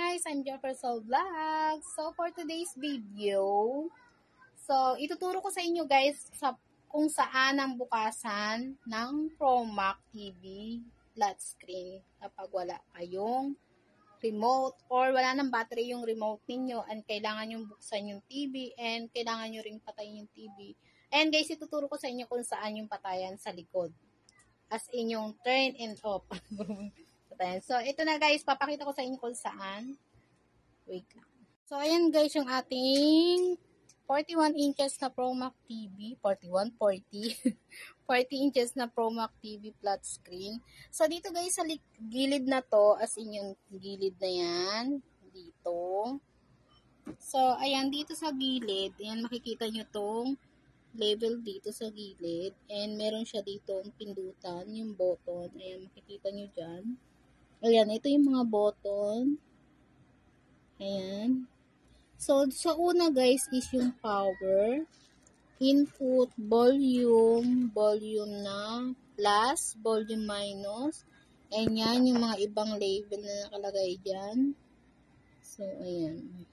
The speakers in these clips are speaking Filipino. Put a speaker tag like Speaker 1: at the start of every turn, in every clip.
Speaker 1: guys! I'm Jefferson Vlog. So, for today's video, ituturo ko sa inyo guys kung saan ang bukasan ng ProMac TV flat screen kapag wala kayong remote or wala ng battery yung remote ninyo and kailangan nyo buksan yung TV and kailangan nyo ring patayin yung TV. And guys, ituturo ko sa inyo kung saan yung patayan sa likod. As in yung turn and off. So, ito na guys, papakita ko sa inyo kung saan. Wait lang. So, ayan guys, yung ating 41 inches na ProMac TV. 41, 40. 40 inches na ProMac TV flat screen. So, dito guys, sa gilid na to, as in yung gilid na yan, dito. So, ayan, dito sa gilid, ayan, makikita nyo tong level dito sa gilid. And meron siya dito ang pindutan, yung button. Ayan, makikita nyo dyan. Ayan, ito yung mga button. Ayan. So, sa una guys is yung power, input, volume, volume na, plus, volume minus. And yan, yung mga ibang label na nakalagay dyan. So, ayan.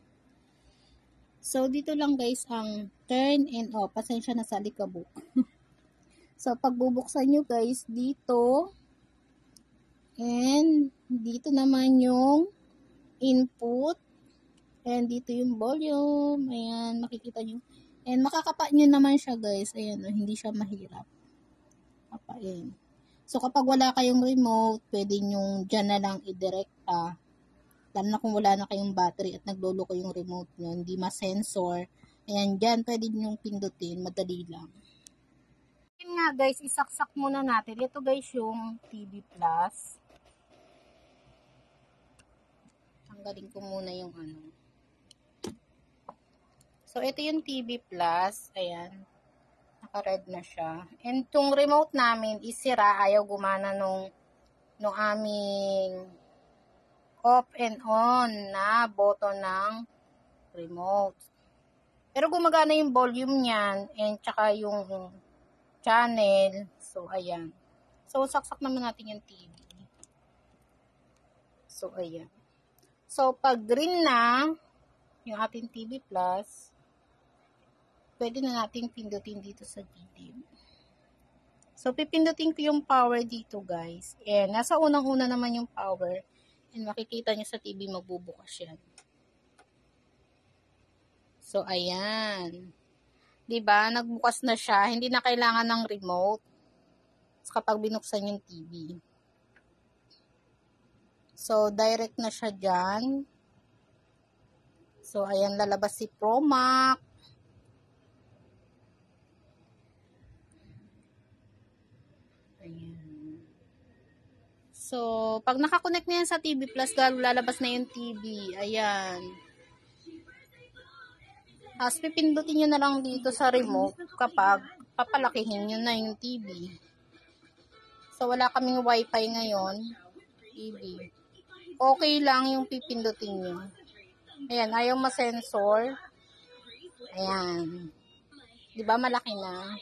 Speaker 1: So, dito lang guys ang turn and off. Pasensya na sa likabok. So, pagbubuksan nyo guys, dito, and dito naman yung input. And dito yung volume. Ayan, makikita nyo. And makakapa nyo naman siya guys. Ayan, hindi siya mahirap. Kapain. So, kapag wala kayong remote, pwede nyo dyan na lang idirekta. Lalo na kung wala na kayong battery at naglolo ko yung remote nyo. Hindi ma-sensor. Ayan, dyan pwede nyo pindutin. Madali lang. Ayan nga guys, isaksak muna natin. Ito guys yung TV Plus. Tanggalin ko muna yung ano. So, ito yung TV Plus. Ayan. Naka-red na siya. And itong remote namin is sira. Ayaw gumana nung aming off and on na button ng remote. Pero gumagana yung volume niyan and tsaka yung channel. So, ayan. So, saksak naman natin yung TV. So, ayan. So, pag green na yung ating TV Plus, pwede na nating pindutin dito sa gilid. So, pipindutin ko yung power dito, guys. And nasa unang-una naman yung power. And makikita nyo sa TV, magbubukas yan. So, ayan. Diba? Nagbukas na siya. Hindi na kailangan ng remote kapag binuksan yung TV. So, direct na siya dyan. So, ayan, lalabas si ProMac. Ayan. So, pag nakakonect na yan sa TV Plus, lalabas na yung TV. Ayan. Tapos, pipindutin nyo na lang dito sa remote kapag papalakihin nyo na yung TV. So, wala kaming wifi ngayon. TV. Okay lang yung pipindutin nyo. Ayan, ayaw ma-sensor. Ayan. Diba malaki na?